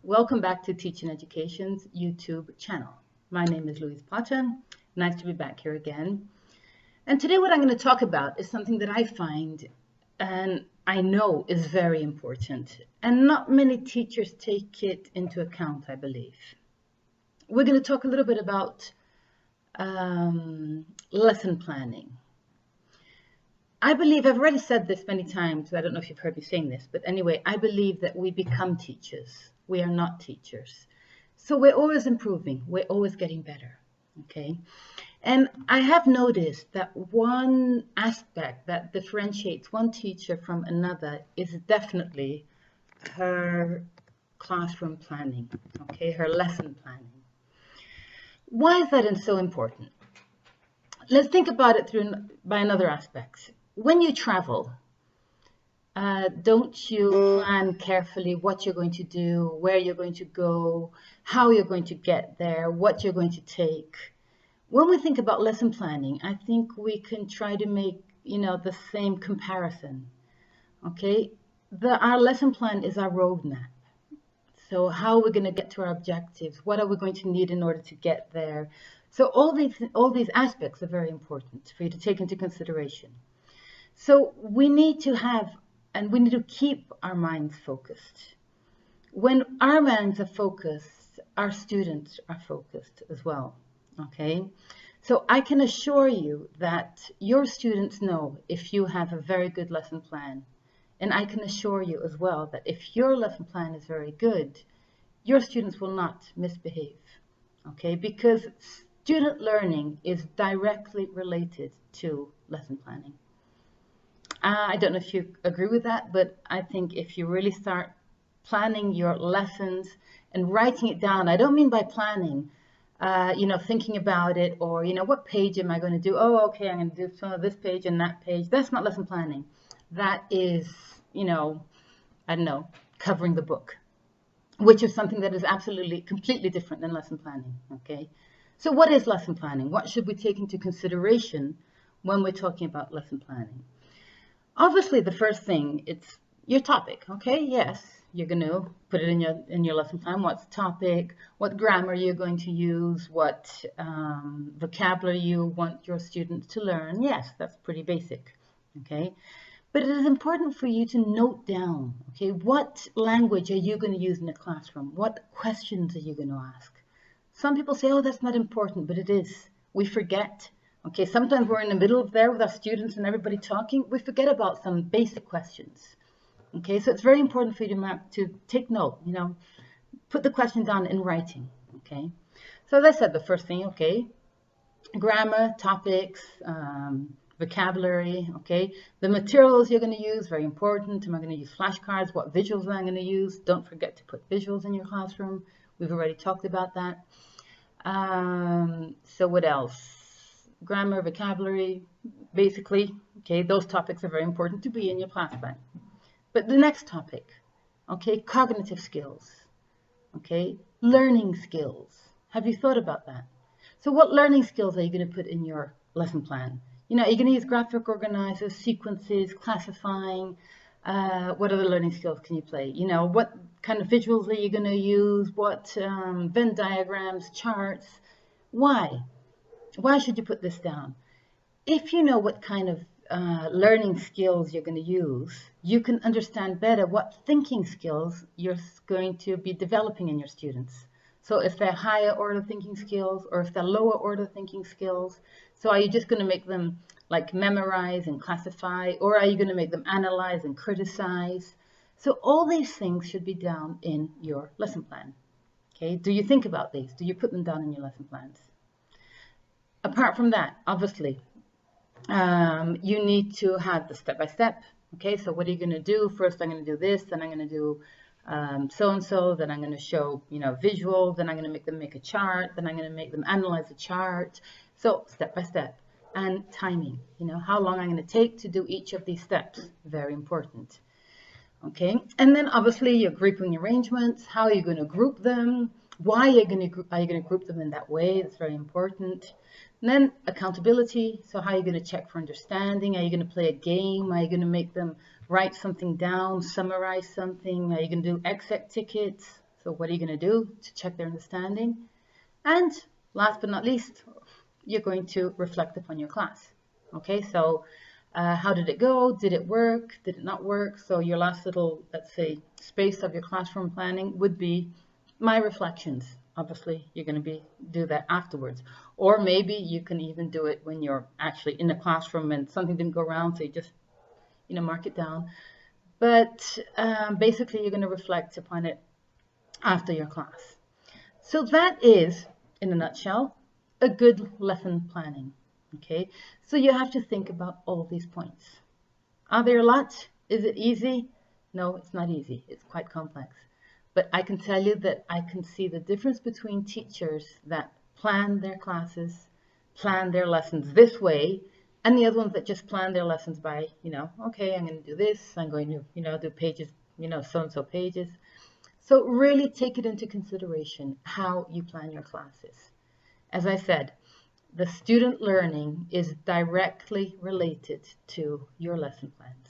Welcome back to Teaching Education's YouTube channel. My name is Louise Potter. Nice to be back here again. And today what I'm going to talk about is something that I find and I know is very important. And not many teachers take it into account, I believe. We're going to talk a little bit about lesson planning. I believe, I've already said this many times, I don't know if you've heard me saying this, but anyway, I believe that we become teachers. We are not teachers. So we're always improving. We're always getting better, okay? And I have noticed that one aspect that differentiates one teacher from another is definitely her classroom planning, okay? Her lesson planning. Why is that so important? Let's think about it by another aspect. When you travel, don't you plan carefully what you're going to do, where you're going to go, how you're going to get there, what you're going to take? When we think about lesson planning, I think we can try to make, the same comparison. Okay, our lesson plan is our roadmap. So how are we going to get to our objectives? What are we going to need in order to get there? So all these aspects are very important for you to take into consideration. So we need to have, and we need to keep our minds focused. When our minds are focused, our students are focused as well, okay? So I can assure you that your students know if you have a very good lesson plan. And I can assure you as well that if your lesson plan is very good, your students will not misbehave, okay? Because student learning is directly related to lesson planning. I don't know if you agree with that, but I think if you really start planning your lessons and writing it down, I don't mean by planning, thinking about it or, what page am I going to do? Oh, okay, I'm going to do some of this page and that page. That's not lesson planning. That is, covering the book, which is something that is absolutely, completely different than lesson planning, okay? So what is lesson planning? What should we take into consideration when we're talking about lesson planning? Obviously, the first thing, it's your topic, okay? Yes, you're going to put it in your lesson plan. What's the topic? What grammar you're going to use? What vocabulary you want your students to learn? Yes, that's pretty basic, okay? But it is important for you to note down, okay? What language are you going to use in the classroom? What questions are you going to ask? Some people say, oh, that's not important, but it is. We forget. Okay, sometimes we're in the middle of there with our students and everybody talking. We forget about some basic questions. Okay, so it's very important for you to take note, put the question down in writing. Okay, so as I said, the first thing, okay, grammar, topics, vocabulary, okay, the materials you're going to use, very important. Am I going to use flashcards? What visuals am I going to use? Don't forget to put visuals in your classroom. We've already talked about that. So what else? Grammar, vocabulary, basically, okay, those topics are very important to be in your class plan. But the next topic, okay, cognitive skills, okay, learning skills. Have you thought about that? So what learning skills are you going to put in your lesson plan? Are you going to use graphic organizers, sequences, classifying? What other learning skills can you play? What kind of visuals are you going to use? What Venn diagrams, charts? Why? Why should you put this down? If you know what kind of learning skills you're going to use, you can understand better what thinking skills you're going to be developing in your students. So if they're higher order thinking skills or if they're lower order thinking skills, so are you just going to make them like memorize and classify, or are you going to make them analyze and criticize? So all these things should be down in your lesson plan. Okay, do you think about these? Do you put them down in your lesson plans? Apart from that, obviously, you need to have the step-by-step. Okay, so what are you going to do? First, I'm going to do this, then I'm going to do so-and-so, then I'm going to show, visual, then I'm going to make them make a chart, then I'm going to make them analyze the chart. So step-by-step. And timing, how long I'm going to take to do each of these steps. Very important. Okay, and then obviously your grouping arrangements. How are you going to group them? Why are you going to group them in that way? That's very important. And then accountability. So how are you going to check for understanding? Are you going to play a game? Are you going to make them write something down, summarize something? Are you going to do exec tickets? So what are you going to do to check their understanding? And last but not least, you're going to reflect upon your class. Okay, so how did it go? Did it work? Did it not work? So your last little, let's say, space of your classroom planning would be my reflections. Obviously, you're going to do that afterwards. Or maybe you can even do it when you're actually in the classroom and something didn't go around, so you just, mark it down. But basically, you're going to reflect upon it after your class. So that is, in a nutshell, a good lesson planning. Okay, so you have to think about all these points. Are there a lot? Is it easy? No, it's not easy. It's quite complex. But I can tell you that I can see the difference between teachers that plan their classes, plan their lessons this way, and the other ones that just plan their lessons by, okay, I'm going to do this, I'm going to, do pages, so-and-so pages. So really take it into consideration how you plan your classes. As I said, the student learning is directly related to your lesson plans.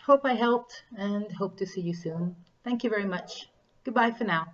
Hope I helped and hope to see you soon. Thank you very much. Goodbye for now.